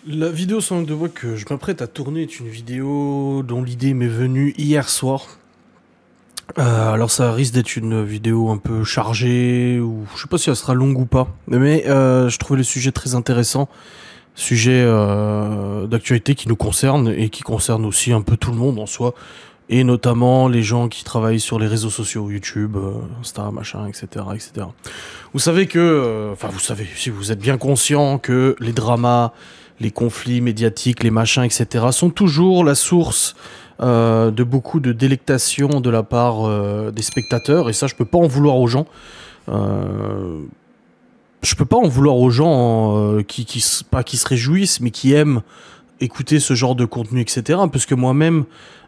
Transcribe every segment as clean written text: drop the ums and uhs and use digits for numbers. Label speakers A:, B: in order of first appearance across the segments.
A: La vidéo sans langue de bois que je m'apprête à tourner est une vidéo dont l'idée m'est venue hier soir. Alors ça risque d'être une vidéo un peu chargée, ou je sais pas si elle sera longue ou pas, mais je trouvais le sujet très intéressant. Sujet d'actualité qui nous concerne et qui concerne aussi un peu tout le monde en soi, et notamment les gens qui travaillent sur les réseaux sociaux, YouTube, Insta, machin, etc., etc. Vous savez que, enfin vous savez, si vous êtes bien conscient que les dramas, les conflits médiatiques, les machins, etc., sont toujours la source de beaucoup de délectation de la part des spectateurs, et ça je peux pas en vouloir aux gens. Je peux pas en vouloir aux gens pas qui se réjouissent, mais qui aiment écouter ce genre de contenu, etc. Parce que moi-même,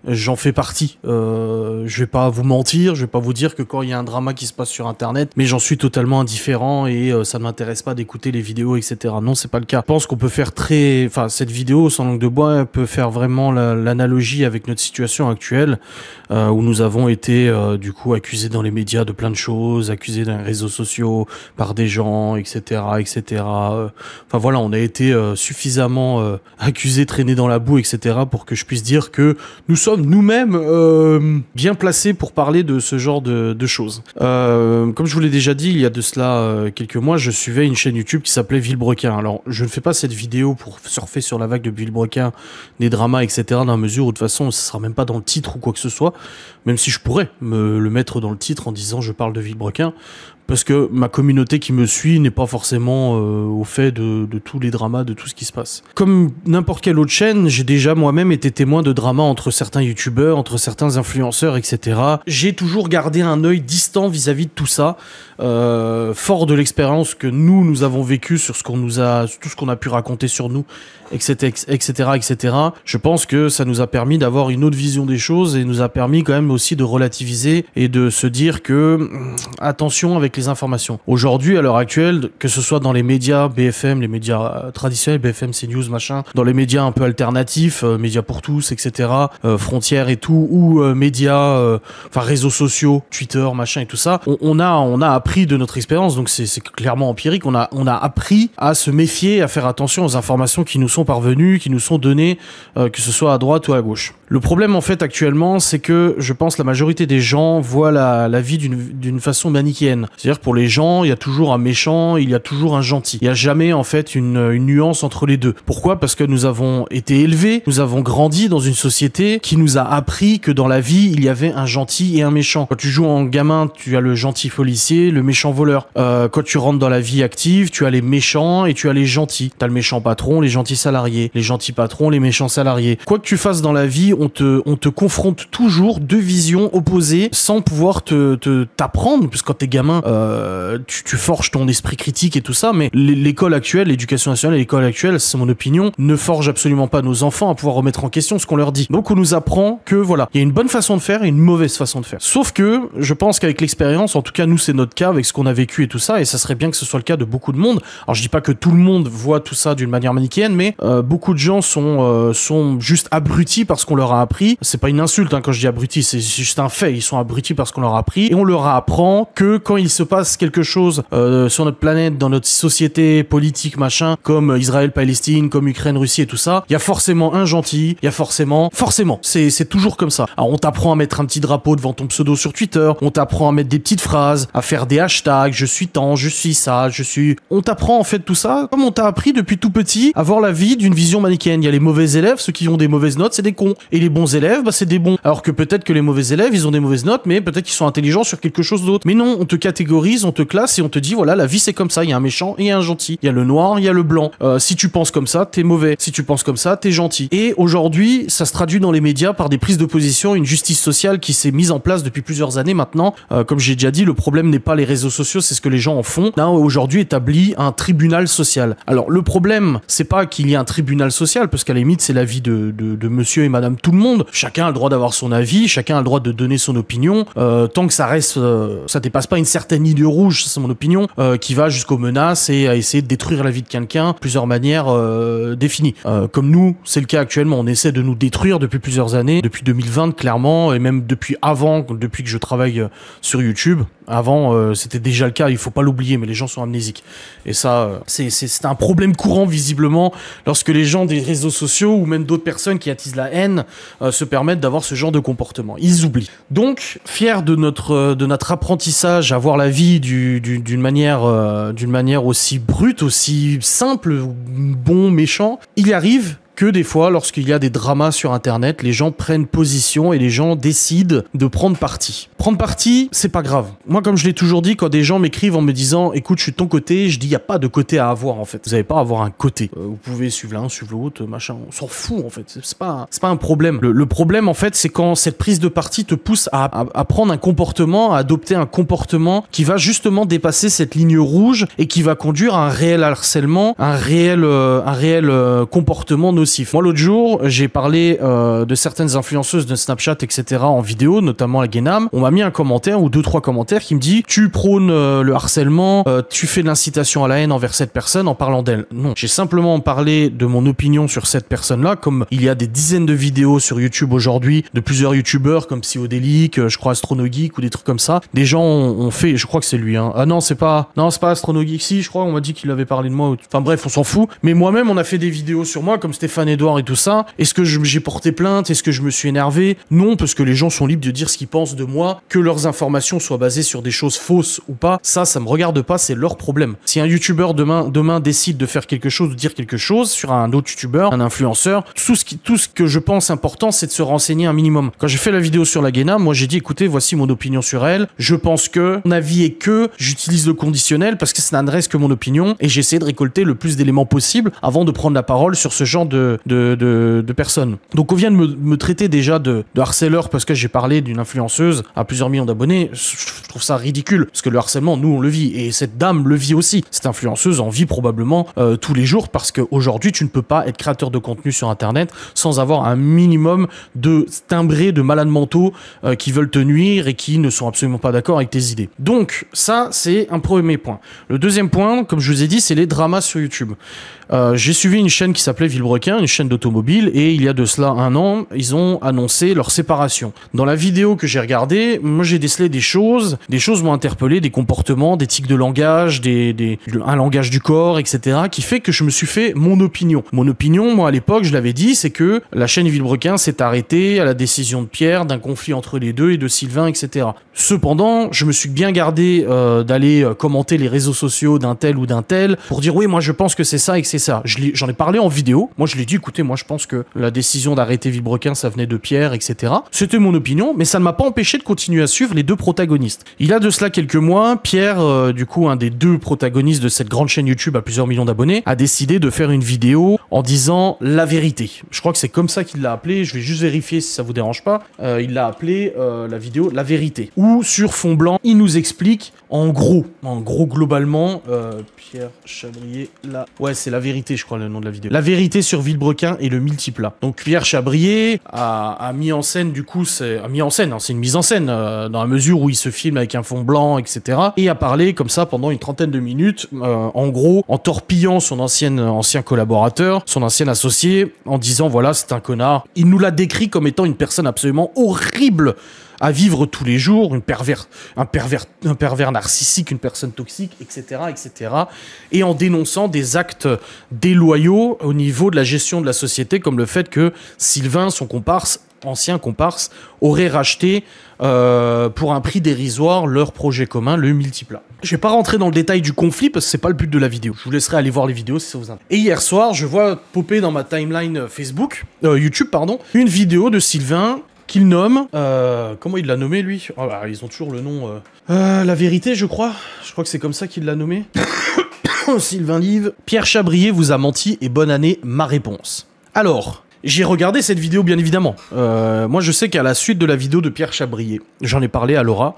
A: j'en fais partie. Je vais pas vous mentir, je vais pas vous dire que quand il y a un drama qui se passe sur Internet, mais j'en suis totalement indifférent et ça ne m'intéresse pas d'écouter les vidéos, etc. Non, c'est pas le cas. Je pense qu'on peut faire cette vidéo sans langue de bois peut faire vraiment l'analogie avec notre situation actuelle, où nous avons été du coup accusés dans les médias de plein de choses, accusés dans les réseaux sociaux par des gens, etc., etc. Enfin voilà, on a été suffisamment accusés, traînés dans la boue, etc., pour que je puisse dire que nous sommes nous-mêmes bien placés pour parler de ce genre de choses. Comme je vous l'ai déjà dit, il y a de cela quelques mois, je suivais une chaîne YouTube qui s'appelait Villebrequin. Alors, je ne fais pas cette vidéo pour surfer sur la vague de Villebrequin, des dramas, etc., dans la mesure où, de toute façon, ce sera même pas dans le titre ou quoi que ce soit, même si je pourrais me le mettre dans le titre en disant je parle de Villebrequin, parce que ma communauté qui me suit n'est pas forcément au fait de tous les dramas, de tout ce qui se passe. Comme n'importe quelle autre chaîne, j'ai déjà moi-même été témoin de dramas entre certains youtubeurs, entre certains influenceurs, etc. J'ai toujours gardé un œil distant vis-à-vis de tout ça, fort de l'expérience que nous avons vécue sur tout ce qu'on a pu raconter sur nous, etc., etc., etc. Je pense que ça nous a permis d'avoir une autre vision des choses et nous a permis quand même aussi de relativiser et de se dire que attention avec les informations. Aujourd'hui, à l'heure actuelle, que ce soit dans les médias BFM, les médias traditionnels, BFM, CNews, machin, dans les médias un peu alternatifs, médias pour tous, etc., Frontières et tout, ou médias, enfin réseaux sociaux, Twitter, machin et tout ça, on a appris de notre expérience, donc c'est clairement empirique, on a appris à se méfier, à faire attention aux informations qui nous sont parvenues, qui nous sont données, que ce soit à droite ou à gauche. Le problème en fait actuellement, c'est que je pense la majorité des gens voient la vie d'une façon manichéenne. C'est-à-dire pour les gens, il y a toujours un méchant, il y a toujours un gentil. Il n'y a jamais en fait une nuance entre les deux. Pourquoi ? Parce que nous avons été élevés, nous avons grandi dans une société qui nous a appris que dans la vie, il y avait un gentil et un méchant. Quand tu joues en gamin, tu as le gentil policier, le méchant voleur. Quand tu rentres dans la vie active, tu as les méchants et tu as les gentils. Tu as le méchant patron, les gentils salariés. Les gentils patrons, les méchants salariés. Quoi que tu fasses dans la vie, on te confronte toujours deux visions opposées sans pouvoir t'apprendre, parce que quand t'es gamin, tu forges ton esprit critique et tout ça, mais l'école actuelle, l'éducation nationale et l'école actuelle, c'est mon opinion, ne forge absolument pas nos enfants à pouvoir remettre en question ce qu'on leur dit. Donc on nous apprend que voilà, il y a une bonne façon de faire et une mauvaise façon de faire. Sauf que je pense qu'avec l'expérience, en tout cas nous c'est notre cas avec ce qu'on a vécu et tout ça, et ça serait bien que ce soit le cas de beaucoup de monde. Alors je dis pas que tout le monde voit tout ça d'une manière manichéenne, mais beaucoup de gens sont juste abrutis parce qu'on leur a appris. C'est pas une insulte quand je dis abrutis, c'est juste un fait. Ils sont abrutis parce qu'on leur a appris, et on leur apprend que quand il se passe quelque chose sur notre planète, dans notre société politique, machin, comme Israël-Palestine, comme Ukraine-Russie et tout ça, il y a forcément un gentil, il y a forcément, c'est toujours comme ça. Alors on t'apprend à mettre un petit drapeau devant ton pseudo sur Twitter, on t'apprend à mettre des petites phrases, à faire des hashtags, je suis tant, je suis ça, on t'apprend en fait tout ça, comme on t'a appris depuis tout petit à voir la vie d'une vision manichéenne. Il y a les mauvais élèves, ceux qui ont des mauvaises notes, c'est des cons, et les bons élèves, bah c'est des bons. Alors que peut-être que les mauvais élèves, ils ont des mauvaises notes, mais peut-être qu'ils sont intelligents sur quelque chose d'autre. Mais non, on te catégorise, on te classe et on te dit voilà, la vie c'est comme ça, il y a un méchant et un gentil. Il y a le noir, il y a le blanc. Si tu penses comme ça, t'es mauvais. Si tu penses comme ça, t'es gentil. Et aujourd'hui, ça se traduit dans les médias par des prises de position, une justice sociale qui s'est mise en place depuis plusieurs années maintenant. Comme j'ai déjà dit, le problème n'est pas les réseaux sociaux, c'est ce que les gens en font. Là, aujourd'hui établi un tribunal social. Alors le problème, c'est pas qu'il y ait un tribunal social, parce qu'à la limite, c'est la vie de monsieur et madame tout le monde. Chacun a le droit d'avoir son avis, chacun a le droit de donner son opinion, tant que ça reste, ça dépasse pas une certaine certaines lignes rouges, c'est mon opinion, qui va jusqu'aux menaces et à essayer de détruire la vie de quelqu'un, plusieurs manières définies. Comme nous, c'est le cas actuellement, on essaie de nous détruire depuis plusieurs années, depuis 2020 clairement, et même depuis avant, depuis que je travaille sur YouTube. Avant, c'était déjà le cas, il faut pas l'oublier, mais les gens sont amnésiques. Et ça, c'est un problème courant, visiblement, lorsque les gens des réseaux sociaux, ou même d'autres personnes qui attisent la haine, se permettent d'avoir ce genre de comportement. Ils oublient. Donc, fier de notre apprentissage à voir la vie d'une manière aussi brute, aussi simple, bon, méchant, il arrive que des fois, lorsqu'il y a des dramas sur Internet, les gens prennent position et les gens décident de prendre parti. Prendre parti, c'est pas grave. Moi, comme je l'ai toujours dit, quand des gens m'écrivent en me disant « Écoute, je suis de ton côté », je dis « Il n'y a pas de côté à avoir, en fait. Vous n'avez pas à avoir un côté. Vous pouvez suivre l'un, suivre l'autre, machin. On s'en fout, en fait. C'est pas un problème. Le problème, en fait, c'est quand cette prise de parti te pousse à prendre un comportement, à adopter un comportement qui va justement dépasser cette ligne rouge et qui va conduire à un réel harcèlement, un réel comportement nocif. Moi, l'autre jour, j'ai parlé de certaines influenceuses de Snapchat, etc. en vidéo, notamment la Guénam. On m'a mis un commentaire ou 2-3 commentaires qui me dit « Tu prônes le harcèlement, tu fais de l'incitation à la haine envers cette personne en parlant d'elle. » Non, j'ai simplement parlé de mon opinion sur cette personne-là, comme il y a des dizaines de vidéos sur YouTube aujourd'hui, de plusieurs YouTubeurs comme Psyodélique, je crois Astronogeek ou des trucs comme ça. Des gens ont fait, je crois que c'est lui, hein. Ah non, c'est pas Astronogeek, si, je crois, on m'a dit qu'il avait parlé de moi. Enfin bref, on s'en fout. Mais moi-même, on a fait des vidéos sur moi, comme Stéphane Edouard et tout ça. Est-ce que j'ai porté plainte? Est-ce que je me suis énervé? Non, parce que les gens sont libres de dire ce qu'ils pensent de moi, que leurs informations soient basées sur des choses fausses ou pas. Ça me regarde pas, c'est leur problème. Si un youtubeur demain décide de faire quelque chose, de dire quelque chose sur un autre youtubeur, un influenceur, tout ce que je pense important, c'est de se renseigner un minimum. Quand j'ai fait la vidéo sur la Guénam, moi j'ai dit écoutez, voici mon opinion sur elle. Je pense que mon avis est que j'utilise le conditionnel parce que ça n'adresse que mon opinion et j'essaie de récolter le plus d'éléments possible avant de prendre la parole sur ce genre de personnes. Donc on vient de me traiter déjà de harceleur parce que j'ai parlé d'une influenceuse à plusieurs millions d'abonnés. Je trouve ça ridicule parce que le harcèlement, nous on le vit et cette dame le vit aussi. Cette influenceuse en vit probablement tous les jours parce qu'aujourd'hui tu ne peux pas être créateur de contenu sur Internet sans avoir un minimum de timbrés de malades mentaux qui veulent te nuire et qui ne sont absolument pas d'accord avec tes idées. Donc ça c'est un premier point. Le deuxième point, comme je vous ai dit, c'est les dramas sur YouTube. J'ai suivi une chaîne qui s'appelait Villebrequin, une chaîne d'automobile, et il y a de cela 1 an, ils ont annoncé leur séparation. Dans la vidéo que j'ai regardée, moi j'ai décelé des choses m'ont interpellé, des comportements, des tics de langage, un langage du corps, etc., qui fait que je me suis fait mon opinion. Mon opinion, moi à l'époque, je l'avais dit, c'est que la chaîne Villebrequin s'est arrêtée à la décision de Pierre, d'un conflit entre les deux et de Sylvain, etc. Cependant, je me suis bien gardé d'aller commenter les réseaux sociaux d'un tel ou d'un tel pour dire oui, moi je pense que c'est ça et que c'est ça. J'en ai parlé en vidéo. Moi je l'ai dit, écoutez, moi je pense que la décision d'arrêter Villebrequin, ça venait de Pierre, etc. C'était mon opinion, mais ça ne m'a pas empêché de continuer à suivre les deux protagonistes. Il y a de cela quelques mois, Pierre, du coup un des deux protagonistes de cette grande chaîne YouTube à plusieurs millions d'abonnés, a décidé de faire une vidéo en disant la vérité. Je crois que c'est comme ça qu'il l'a appelé, je vais juste vérifier si ça vous dérange pas. Il l'a appelé la vidéo la vérité. Où sur fond blanc, il nous explique en gros globalement, Pierre Chabrier, ouais c'est la vérité je crois le nom de la vidéo. La vérité sur Villebrequin et le multiplat. Donc Pierre Chabrier a mis en scène, du coup c'est une mise en scène dans la mesure où il se filme avec un fond blanc, etc. Et a parlé comme ça pendant une trentaine de minutes, en gros en torpillant son ancien collaborateur, son ancien associé, en disant voilà c'est un connard. Il nous l'a décrit comme étant une personne absolument horrible à vivre tous les jours, un pervers narcissique, une personne toxique, etc., etc. Et en dénonçant des actes déloyaux au niveau de la gestion de la société, comme le fait que Sylvain, son ancien comparse, aurait racheté pour un prix dérisoire leur projet commun, le multiplat. Je vais pas rentrer dans le détail du conflit parce que c'est pas le but de la vidéo. Je vous laisserai aller voir les vidéos si ça vous intéresse. Et hier soir, je vois popper dans ma timeline YouTube, une vidéo de Sylvain qu'il nomme, comment il l'a nommé lui? Oh, bah, ils ont toujours le nom, la vérité je crois que c'est comme ça qu'il l'a nommé. Sylvain Live, Pierre Chabrier vous a menti et bonne année, ma réponse. Alors, J'ai regardé cette vidéo, bien évidemment. Moi, je sais qu'à la suite de la vidéo de Pierre Chabrier, j'en ai parlé à Laura.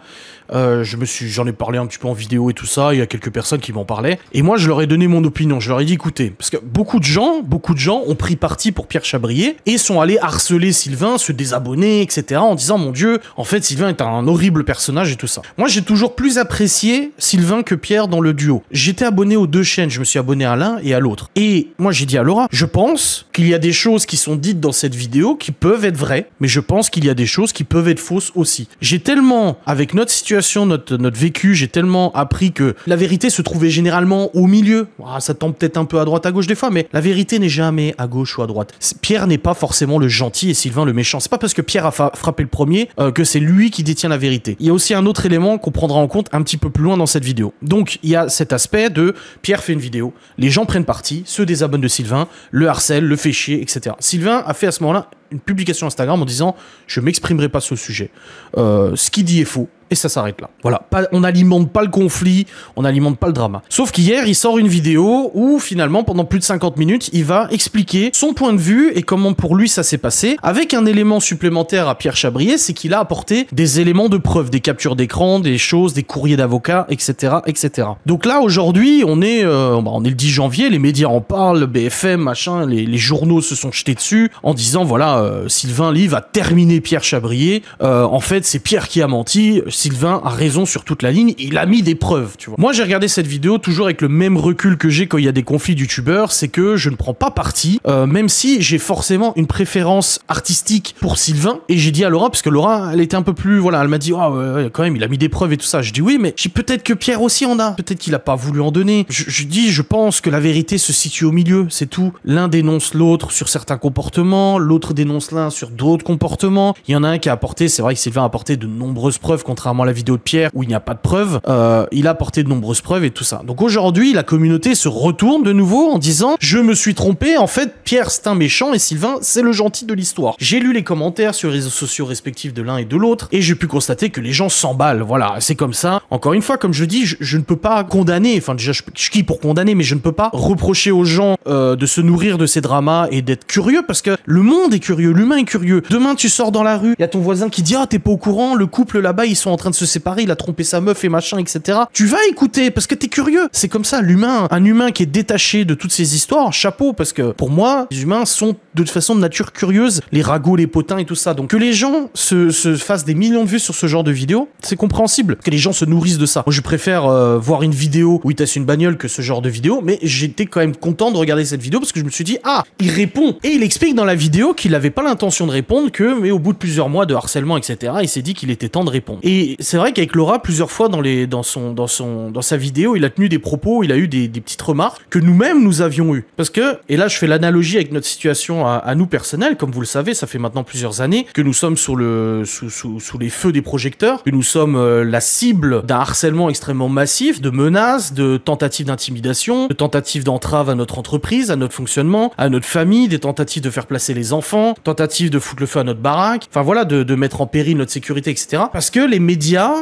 A: J'en ai parlé un petit peu en vidéo et tout ça. Il y a quelques personnes qui m'en parlaient. Et moi, je leur ai donné mon opinion. Je leur ai dit, écoutez, parce que beaucoup de gens ont pris parti pour Pierre Chabrier et sont allés harceler Sylvain, se désabonner, etc. en disant, mon Dieu, en fait, Sylvain est un horrible personnage et tout ça. Moi, j'ai toujours plus apprécié Sylvain que Pierre dans le duo. J'étais abonné aux deux chaînes. Je me suis abonné à l'un et à l'autre. Et moi, j'ai dit à Laura, je pense qu'il y a des choses qui sont dites dans cette vidéo qui peuvent être vraies, mais je pense qu'il y a des choses qui peuvent être fausses aussi. J'ai tellement, avec notre situation, notre vécu, j'ai tellement appris que la vérité se trouvait généralement au milieu. Ça tombe peut-être un peu à droite, à gauche des fois, mais la vérité n'est jamais à gauche ou à droite. Pierre n'est pas forcément le gentil et Sylvain le méchant. C'est pas parce que Pierre a frappé le premier que c'est lui qui détient la vérité. Il y a aussi un autre élément qu'on prendra en compte un petit peu plus loin dans cette vidéo. Donc, il y a cet aspect de Pierre fait une vidéo, les gens prennent parti, se désabonnent de Sylvain, le harcèlent, le fait chier, etc. Sylvain a fait à ce moment-là une publication Instagram en disant « Je m'exprimerai pas sur le sujet. Ce qu'il dit est faux. » Et ça s'arrête là. Voilà, on n'alimente pas le conflit, on n'alimente pas le drama. Sauf qu'hier, il sort une vidéo où finalement, pendant plus de 50 minutes, il va expliquer son point de vue et comment pour lui ça s'est passé, avec un élément supplémentaire à Pierre Chabrier, c'est qu'il a apporté des éléments de preuve, des captures d'écran, des choses, des courriers d'avocats, etc., etc. Donc là, aujourd'hui, on est le 10 janvier, les médias en parlent, BFM, machin, les journaux se sont jetés dessus en disant, voilà, Sylvain Lee va terminer Pierre Chabrier, en fait, c'est Pierre qui a menti, Sylvain a raison sur toute la ligne, il a mis des preuves, tu vois. Moi, j'ai regardé cette vidéo toujours avec le même recul que j'ai quand il y a des conflits youtubeurs, c'est que je ne prends pas parti, même si j'ai forcément une préférence artistique pour Sylvain, et j'ai dit à Laura, parce que Laura, elle était un peu plus, voilà, elle m'a dit, ouais, quand même, il a mis des preuves et tout ça. Je dis oui, mais peut-être que Pierre aussi en a, peut-être qu'il a pas voulu en donner. Je pense que la vérité se situe au milieu, c'est tout. L'un dénonce l'autre sur certains comportements, l'autre dénonce l'un sur d'autres comportements. Il y en a un qui a apporté, c'est vrai que Sylvain a apporté de nombreuses preuves, contrairement à la vidéo de Pierre où il n'y a pas de preuves, il a apporté de nombreuses preuves et tout ça. Donc aujourd'hui, la communauté se retourne de nouveau en disant « Je me suis trompé, en fait, Pierre c'est un méchant et Sylvain c'est le gentil de l'histoire. » J'ai lu les commentaires sur les réseaux sociaux respectifs de l'un et de l'autre et j'ai pu constater que les gens s'emballent. Voilà, c'est comme ça. Encore une fois, comme je dis, je ne peux pas condamner, enfin déjà je qui pour condamner, mais je ne peux pas reprocher aux gens de se nourrir de ces dramas et d'être curieux parce que le monde est curieux, l'humain est curieux. Demain tu sors dans la rue, il y a ton voisin qui dit « Ah, t'es pas au courant, le couple là-bas ils sont en train de se séparer, il a trompé sa meuf et machin, etc. » Tu vas écouter parce que t'es curieux. C'est comme ça, l'humain, un humain qui est détaché de toutes ces histoires, chapeau, parce que pour moi, les humains sont de toute façon de nature curieuse, les ragots, les potins et tout ça. Donc que les gens se fassent des millions de vues sur ce genre de vidéo, c'est compréhensible. Que les gens se nourrissent de ça. Moi, je préfère voir une vidéo où il tasse une bagnole que ce genre de vidéo, mais j'étais quand même content de regarder cette vidéo parce que je me suis dit, ah, il répond. Et il explique dans la vidéo qu'il n'avait pas l'intention de répondre mais au bout de plusieurs mois de harcèlement, etc., il s'est dit qu'il était temps de répondre. Et c'est vrai qu'avec Laura, plusieurs fois dans sa vidéo, il a tenu des propos, il a eu des petites remarques que nous-mêmes nous avions eues. Parce que, et là je fais l'analogie avec notre situation à nous personnels, comme vous le savez, ça fait maintenant plusieurs années que nous sommes sous les feux des projecteurs, que nous sommes la cible d'un harcèlement extrêmement massif, de menaces, de tentatives d'intimidation, de tentatives d'entrave à notre entreprise, à notre fonctionnement, à notre famille, des tentatives de faire placer les enfants, tentatives de foutre le feu à notre baraque, enfin voilà, de mettre en péril notre sécurité, etc. Parce que les médias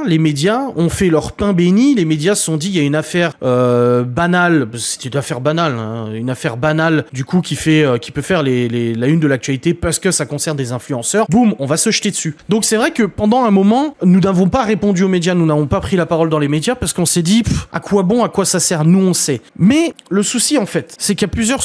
A: ont fait leur pain béni, les médias se sont dit, il y a une affaire banale, c'est une affaire banale, hein, une affaire banale, du coup, qui peut faire la une de l'actualité parce que ça concerne des influenceurs, boum, on va se jeter dessus. Donc c'est vrai que pendant un moment, nous n'avons pas répondu aux médias, nous n'avons pas pris la parole dans les médias parce qu'on s'est dit, à quoi bon, à quoi ça sert, nous on sait. Mais le souci en fait, c'est qu'il y a plusieurs...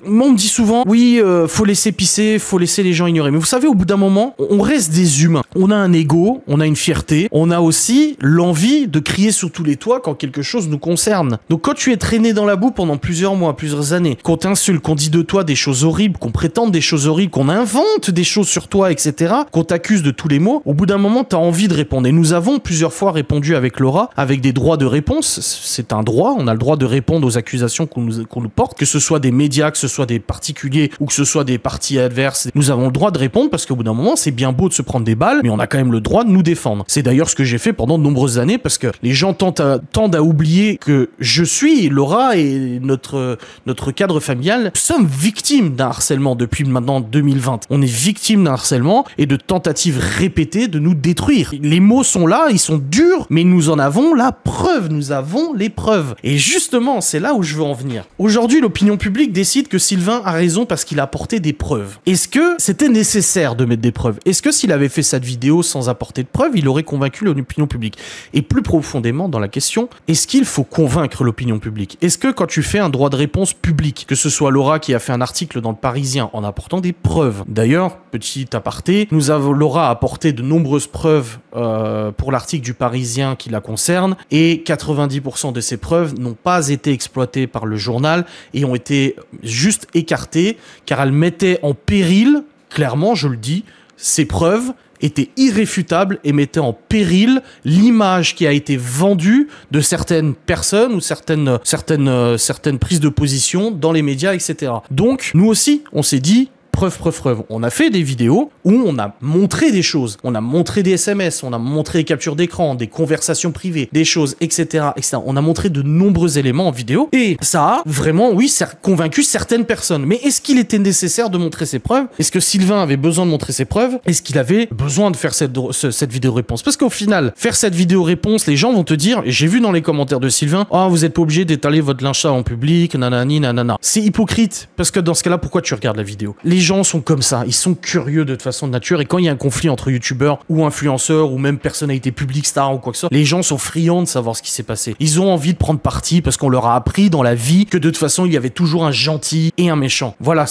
A: Moi on me dit souvent, oui, faut laisser pisser, faut laisser les gens ignorer. Mais vous savez, au bout d'un moment, on reste des humains. On a un ego, on a une fierté, on a aussi l'envie de crier sur tous les toits quand quelque chose nous concerne. Donc quand tu es traîné dans la boue pendant plusieurs mois, plusieurs années, qu'on t'insulte, qu'on dit de toi des choses horribles, qu'on prétende des choses horribles, qu'on invente des choses sur toi, etc., qu'on t'accuse de tous les maux, au bout d'un moment, t'as envie de répondre. Et nous avons plusieurs fois répondu avec Laura, avec des droits de réponse. C'est un droit, on a le droit de répondre aux accusations qu'on nous porte, que ce soit des médias, que ce soit des particuliers ou que ce soit des partis adverses. Nous avons le droit de répondre parce qu'au bout d'un moment, c'est bien beau de se prendre des balles, mais on a quand même le droit de nous défendre. C'est d'ailleurs ce que j'ai fait pendant de nombreuses années, parce que les gens tendent à oublier que je suis, Laura et notre cadre familial, sommes victimes d'un harcèlement depuis maintenant 2020. On est victimes d'un harcèlement et de tentatives répétées de nous détruire. Les mots sont là, ils sont durs, mais nous en avons la preuve, nous avons les preuves. Et justement, c'est là où je veux en venir. Aujourd'hui, l'opinion publique décide que Sylvain a raison parce qu'il a apporté des preuves. Est-ce que c'était nécessaire de mettre des preuves? Est-ce que s'il avait fait cette vidéo sans apporter de preuves, il aurait convaincu l'opinion publique? Et plus profondément dans la question, est-ce qu'il faut convaincre l'opinion publique? Est-ce que quand tu fais un droit de réponse public, que ce soit Laura qui a fait un article dans le Parisien en apportant des preuves, d'ailleurs, petit aparté, Laura a apporté de nombreuses preuves pour l'article du Parisien qui la concerne, et 90% de ces preuves n'ont pas été exploitées par le journal et ont été juste écartées car elles mettaient en péril, clairement je le dis, ces preuves étaient irréfutables et mettaient en péril l'image qui a été vendue de certaines personnes ou certaines prises de position dans les médias, etc. Donc, nous aussi, on s'est dit, preuve. On a fait des vidéos où on a montré des choses. On a montré des SMS, on a montré des captures d'écran, des conversations privées, des choses, etc., etc. On a montré de nombreux éléments en vidéo et ça a vraiment, oui, convaincu certaines personnes. Mais est-ce qu'il était nécessaire de montrer ces preuves? Est-ce que Sylvain avait besoin de montrer ses preuves? Est-ce qu'il avait besoin de faire cette vidéo réponse? Parce qu'au final, faire cette vidéo réponse, les gens vont te dire, et j'ai vu dans les commentaires de Sylvain, oh, vous êtes pas obligé d'étaler votre linge en public, nanani, nanana. C'est hypocrite, parce que dans ce cas-là, pourquoi tu regardes la vidéo? Les gens sont comme ça, ils sont curieux de toute façon de nature, et quand il y a un conflit entre youtubeurs ou influenceurs ou même personnalités publiques, stars ou quoi que ce soit, les gens sont friands de savoir ce qui s'est passé. Ils ont envie de prendre parti parce qu'on leur a appris dans la vie que de toute façon il y avait toujours un gentil et un méchant. Voilà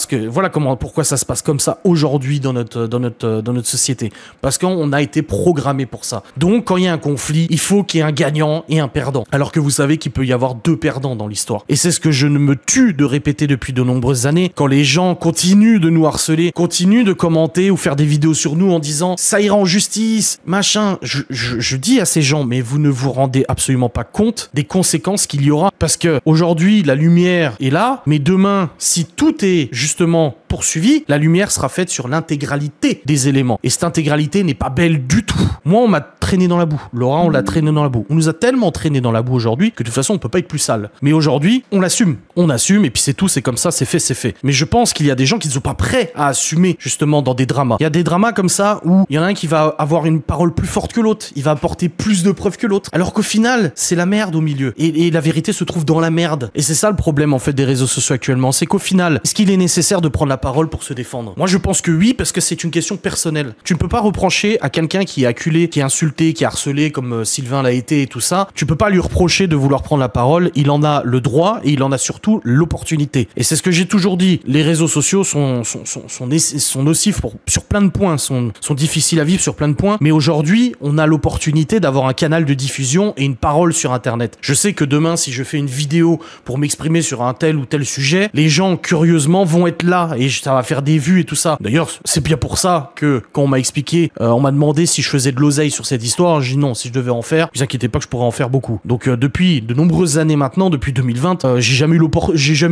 A: pourquoi ça se passe comme ça aujourd'hui dans notre société. Parce qu'on a été programmé pour ça. Donc quand il y a un conflit, il faut qu'il y ait un gagnant et un perdant. Alors que vous savez qu'il peut y avoir deux perdants dans l'histoire. Et c'est ce que je ne me tue de répéter depuis de nombreuses années. Quand les gens continuent de nous harceler, continuent de commenter ou faire des vidéos sur nous en disant ça ira en justice, machin. Je dis à ces gens, mais vous ne vous rendez absolument pas compte des conséquences qu'il y aura. Parce que aujourd'hui, la lumière est là, mais demain, si tout est justement poursuivi, la lumière sera faite sur l'intégralité des éléments. Et cette intégralité n'est pas belle du tout. Moi, on m'a traîné dans la boue. Laura, on l'a traîné dans la boue. On nous a tellement traîné dans la boue aujourd'hui que de toute façon, on peut pas être plus sale. Mais aujourd'hui, on l'assume. On assume et puis c'est tout, c'est comme ça, c'est fait, c'est fait. Mais je pense qu'il y a des gens qui ne sont pas prêts à assumer justement dans des dramas. Il y a des dramas comme ça où il y en a un qui va avoir une parole plus forte que l'autre. Il va apporter plus de preuves que l'autre. Alors qu'au final, c'est la merde au milieu. Et la vérité se trouve dans la merde. Et c'est ça le problème en fait des réseaux sociaux actuellement. C'est qu'au final, est-ce qu'il est nécessaire de prendre la parole pour se défendre? Moi, je pense que oui, parce que c'est une question personnelle. Tu ne peux pas reprocher à quelqu'un qui est acculé, qui est insulté, qui est harcelé, comme Sylvain l'a été et tout ça. Tu peux pas lui reprocher de vouloir prendre la parole. Il en a le droit et il en a surtout l'opportunité. Et c'est ce que j'ai toujours dit. Les réseaux sociaux sont nocifs sur plein de points, sont difficiles à vivre sur plein de points. Mais aujourd'hui, on a l'opportunité d'avoir un canal de diffusion et une parole sur Internet. Je sais que demain, si je fais une vidéo pour m'exprimer sur un tel ou tel sujet, les gens, curieusement, vont être là et ça va faire des vues et tout ça. D'ailleurs, c'est bien pour ça que quand on m'a expliqué, on m'a demandé si je faisais de l'oseille sur cette histoire. J'ai dit non, si je devais en faire, vous inquiétez pas que je pourrais en faire beaucoup. Donc depuis de nombreuses années maintenant, depuis 2020, j'ai jamais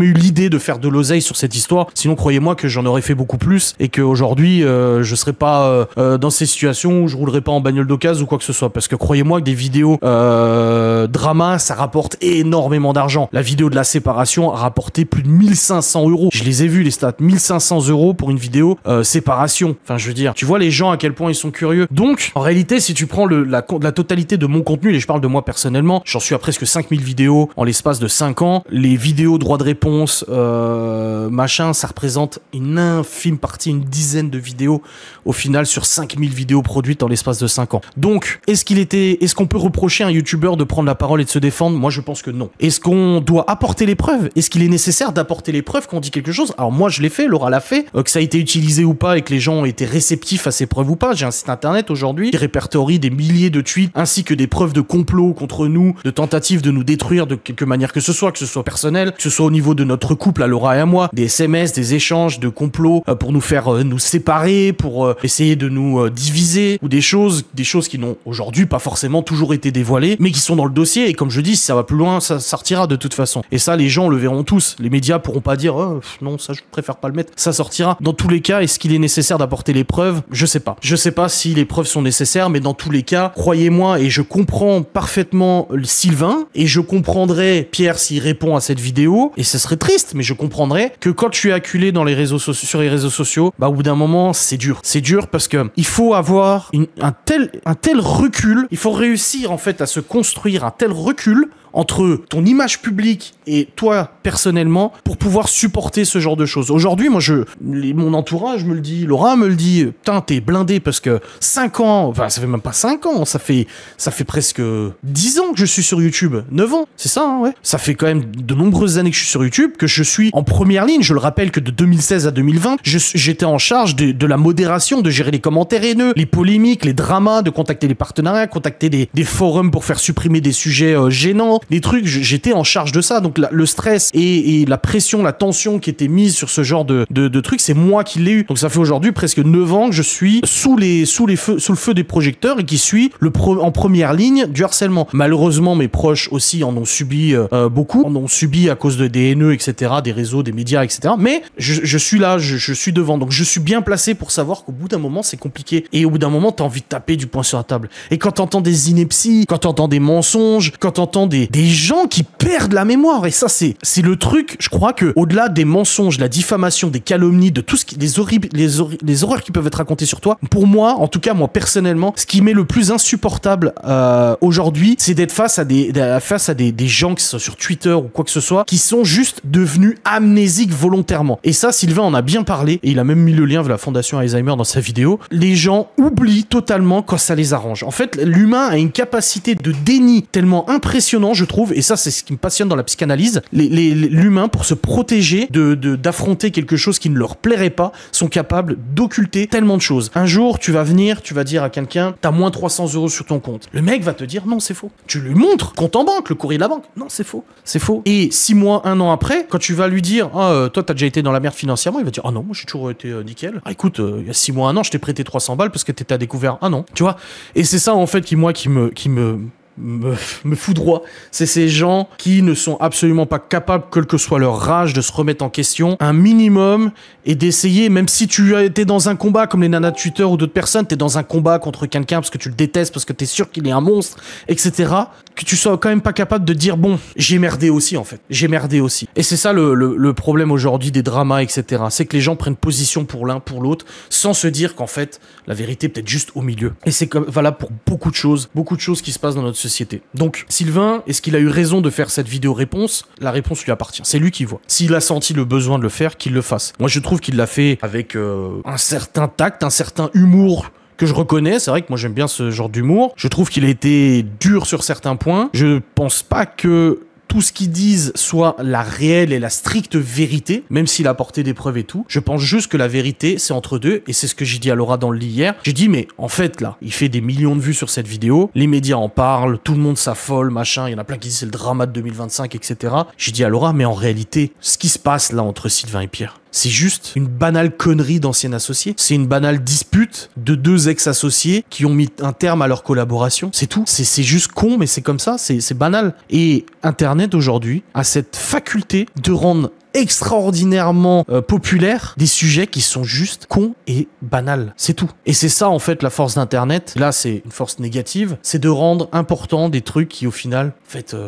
A: eu l'idée de faire de l'oseille sur cette histoire. Sinon, croyez-moi que j'en aurais fait beaucoup plus et qu'aujourd'hui, je serais pas dans ces situations où je roulerais pas en bagnole d'occasion ou quoi que ce soit. Parce que croyez-moi que des vidéos drama, ça rapporte énormément d'argent. La vidéo de la séparation a rapporté plus de 1500 €. Je les ai vus les stats, 1500 € pour une vidéo séparation. Enfin, je veux dire, tu vois les gens à quel point ils sont curieux. Donc, en réalité, si tu prends la totalité de mon contenu, et je parle de moi personnellement, j'en suis à presque 5000 vidéos en l'espace de 5 ans. Les vidéos droit de réponse, machin, ça représente une infime partie, une dizaine de vidéos au final sur 5000 vidéos produites en l'espace de 5 ans. Donc, est-ce qu'on peut reprocher à un youtubeur de prendre la parole et de se défendre? Moi, je pense que non. Est-ce qu'on doit apporter les preuves? Est-ce qu'il est nécessaire d'apporter les preuves quand on dit quelque chose? Alors moi, je l'ai fait, Laura l'a fait, que ça a été utilisé ou pas et que les gens ont été réceptifs à ces preuves ou pas. J'ai un site internet aujourd'hui qui répertorie des milliers de tweets ainsi que des preuves de complot contre nous, de tentatives de nous détruire de quelque manière que ce soit personnel, que ce soit au niveau de notre couple à Laura et à moi, des SMS, des échanges de complots pour nous faire nous séparer, pour essayer de nous diviser, ou des choses qui n'ont aujourd'hui pas forcément toujours été dévoilées, mais qui sont dans le dossier. Et comme je dis, si ça va plus loin, ça sortira de toute façon. Et ça, les gens le verront tous. Les médias pourront pas dire non, ça je préfère pas le mettre. Ça sortira. Dans tous les cas, est-ce qu'il est nécessaire d'apporter les preuves? Je sais pas. Je sais pas si les preuves sont nécessaires, mais dans tous les les cas, croyez-moi, et je comprends parfaitement Sylvain, et je comprendrais Pierre s'il répond à cette vidéo, et ce serait triste, mais je comprendrais que quand tu es acculé dans les réseaux sur les réseaux sociaux, bah au bout d'un moment, c'est dur. C'est dur parce que il faut avoir un tel recul, il faut réussir en fait à se construire un tel recul entre ton image publique et toi personnellement pour pouvoir supporter ce genre de choses. Aujourd'hui, moi, mon entourage me le dit, Laura me le dit, putain, t'es blindé parce que 5 ans, enfin, ça fait même pas 5 ans, ça fait presque 10 ans que je suis sur YouTube, 9 ans, c'est ça, hein, ouais. Ça fait quand même de nombreuses années que je suis sur YouTube, que je suis en première ligne. Je le rappelle que de 2016 à 2020, j'étais en charge de la modération, de gérer les commentaires haineux, les polémiques, les dramas, de contacter les partenariats, contacter des forums pour faire supprimer des sujets gênants, des trucs, j'étais en charge de ça. Donc le stress et la pression, la tension qui était mise sur ce genre de trucs, c'est moi qui l'ai eu. Donc ça fait aujourd'hui presque 9 ans que je suis sous le feu des projecteurs et qui suis en première ligne du harcèlement. Malheureusement, mes proches aussi en ont subi beaucoup, en ont subi à cause des haineux, etc., des réseaux, des médias, etc. Mais je suis là, je suis devant. Donc je suis bien placé pour savoir qu'au bout d'un moment, c'est compliqué. Et au bout d'un moment, t'as envie de taper du poing sur la table. Et quand t'entends des inepties, quand t'entends des mensonges, quand t'entends des gens qui perdent la mémoire, et ça c'est le truc, je crois que au-delà des mensonges, la diffamation, des calomnies, de tout ce qui les horreurs qui peuvent être racontées sur toi, pour moi, en tout cas moi personnellement, ce qui m'est le plus insupportable aujourd'hui, c'est d'être face à des gens qui sont sur Twitter ou quoi que ce soit, qui sont juste devenus amnésiques volontairement. Et ça, Sylvain en a bien parlé, et il a même mis le lien vers la fondation Alzheimer dans sa vidéo. Les gens oublient totalement quand ça les arrange. En fait, l'humain a une capacité de déni tellement impressionnant, je trouve, et ça c'est ce qui me passionne dans la psychanalyse. L'humain, pour se protéger d'affronter quelque chose qui ne leur plairait pas, sont capables d'occulter tellement de choses. Un jour, tu vas dire à quelqu'un, t'as moins 300 € sur ton compte. Le mec va te dire, non, c'est faux. Tu lui montres, compte en banque, le courrier de la banque. Non, c'est faux. C'est faux. Et 6 mois, 1 an après, quand tu vas lui dire, toi, t'as déjà été dans la merde financièrement, il va dire, ah non, moi, j'ai toujours été nickel. Ah, écoute, il y a 6 mois, 1 an, je t'ai prêté 300 balles parce que t'étais à découvert. Ah non. Tu vois? Et c'est ça, en fait, qui me foudroie, c'est ces gens qui ne sont absolument pas capables, quelle que soit leur rage, de se remettre en question un minimum et d'essayer, même si tu as été dans un combat comme les nanas de Twitter ou d'autres personnes, t'es dans un combat contre quelqu'un parce que tu le détestes, parce que t'es sûr qu'il est un monstre, etc., que tu sois quand même pas capable de dire, bon, j'ai merdé aussi en fait, j'ai merdé aussi. Et c'est ça le problème aujourd'hui des dramas, etc., c'est que les gens prennent position pour l'un, pour l'autre, sans se dire qu'en fait, la vérité est peut-être juste au milieu. Et c'est valable pour beaucoup de choses qui se passent dans notre société. Donc, Sylvain, est-ce qu'il a eu raison de faire cette vidéo réponse? La réponse lui appartient. C'est lui qui voit. S'il a senti le besoin de le faire, qu'il le fasse. Moi, je trouve qu'il l'a fait avec un certain tact, un certain humour que je reconnais. C'est vrai que moi, j'aime bien ce genre d'humour. Je trouve qu'il a été dur sur certains points. Je pense pas que tout ce qu'ils disent soit la réelle et la stricte vérité, même s'il a apporté des preuves et tout. Je pense juste que la vérité, c'est entre deux, et c'est ce que j'ai dit à Laura dans le lit hier. J'ai dit, mais en fait, là, il fait des millions de vues sur cette vidéo, les médias en parlent, tout le monde s'affole, machin, il y en a plein qui disent c'est le drama de 2025, etc. J'ai dit à Laura, mais en réalité, ce qui se passe là entre Sylvain et Pierre, c'est juste une banale connerie d'anciens associés. C'est une banale dispute de 2 ex-associés qui ont mis un terme à leur collaboration. C'est tout. C'est juste con, mais c'est comme ça. C'est banal. Et Internet aujourd'hui a cette faculté de rendre extraordinairement populaire des sujets qui sont juste cons et banals. C'est tout. Et c'est ça, en fait, la force d'Internet. Là, c'est une force négative. C'est de rendre important des trucs qui, au final,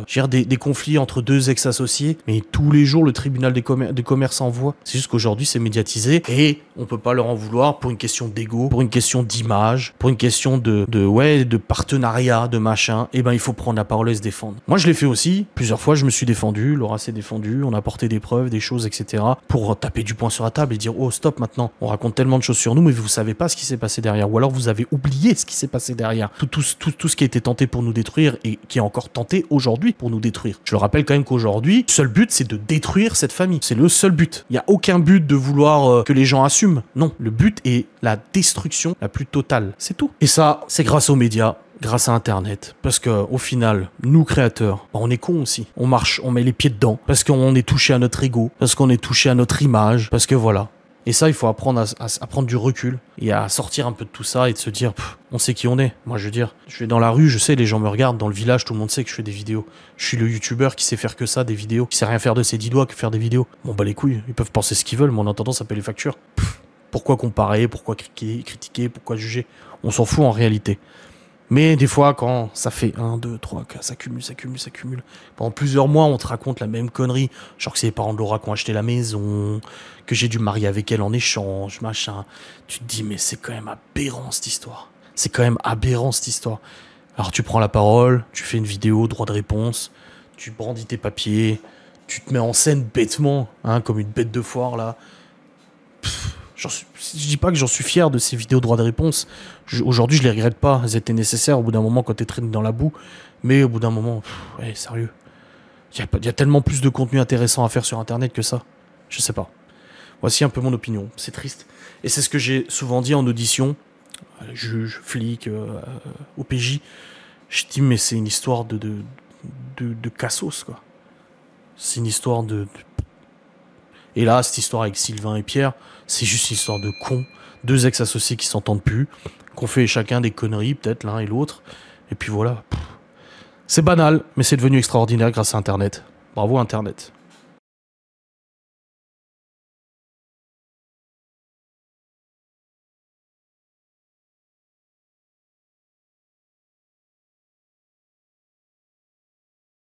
A: gèrent des conflits entre 2 ex-associés. Mais tous les jours, le tribunal des commerces envoie. C'est juste qu'aujourd'hui, c'est médiatisé et on peut pas leur en vouloir pour une question d'ego, pour une question d'image, pour une question de partenariat, de machin. Et ben, il faut prendre la parole et se défendre. Moi, je l'ai fait aussi. Plusieurs fois, je me suis défendu. Laura s'est défendue. On a apporté des preuves, des choses, etc. pour taper du poing sur la table et dire, oh, stop maintenant. On raconte tellement de choses sur nous, mais vous savez pas ce qui s'est passé derrière. Ou alors, vous avez oublié ce qui s'est passé derrière. Tout ce qui a été tenté pour nous détruire et qui est encore tenté aujourd'hui pour nous détruire. Je le rappelle quand même qu'aujourd'hui, le seul but, c'est de détruire cette famille. C'est le seul but. Il y a aucun but de vouloir que les gens assument. Non, le but est la destruction la plus totale. C'est tout. Et ça, c'est grâce aux médias, grâce à Internet. Parce que au final, nous créateurs, on est cons aussi. On marche, on met les pieds dedans. Parce qu'on est touché à notre ego. Parce qu'on est touché à notre image. Parce que voilà. Et ça, il faut apprendre à prendre du recul et à sortir un peu de tout ça et de se dire, on sait qui on est. Moi, je veux dire, je vais dans la rue, je sais, les gens me regardent, dans le village, tout le monde sait que je fais des vidéos. Je suis le youtubeur qui sait faire que ça, des vidéos, qui sait rien faire de ses 10 doigts que faire des vidéos. Bon, bah les couilles, ils peuvent penser ce qu'ils veulent, mais en attendant, ça paie les factures. Pourquoi comparer, pourquoi critiquer, pourquoi juger? On s'en fout en réalité. Mais des fois, quand ça fait 1, 2, 3, 4, ça cumule, ça cumule, ça cumule. Pendant plusieurs mois, on te raconte la même connerie. Genre que c'est les parents de Laura qui ont acheté la maison, que j'ai dû me marier avec elle en échange, machin. Tu te dis, mais c'est quand même aberrant cette histoire. C'est quand même aberrant cette histoire. Alors tu prends la parole, tu fais une vidéo, droit de réponse, tu brandis tes papiers, tu te mets en scène bêtement, hein, comme une bête de foire là. Je dis pas que j'en suis fier de ces vidéos droit de réponse. Aujourd'hui, je les regrette pas. Elles étaient nécessaires au bout d'un moment quand t'es traîné dans la boue. Mais au bout d'un moment, ouais, sérieux. Il y a tellement plus de contenu intéressant à faire sur Internet que ça. Je sais pas. Voici un peu mon opinion. C'est triste. Et c'est ce que j'ai souvent dit en audition. Juge, flic, OPJ. Je dis, mais c'est une histoire de cassos, quoi. C'est une histoire de... Et là, cette histoire avec Sylvain et Pierre, c'est juste une histoire de cons. Deux ex-associés qui s'entendent plus, qu'on fait chacun des conneries, peut-être l'un et l'autre. Et puis voilà. C'est banal, mais c'est devenu extraordinaire grâce à Internet. Bravo Internet.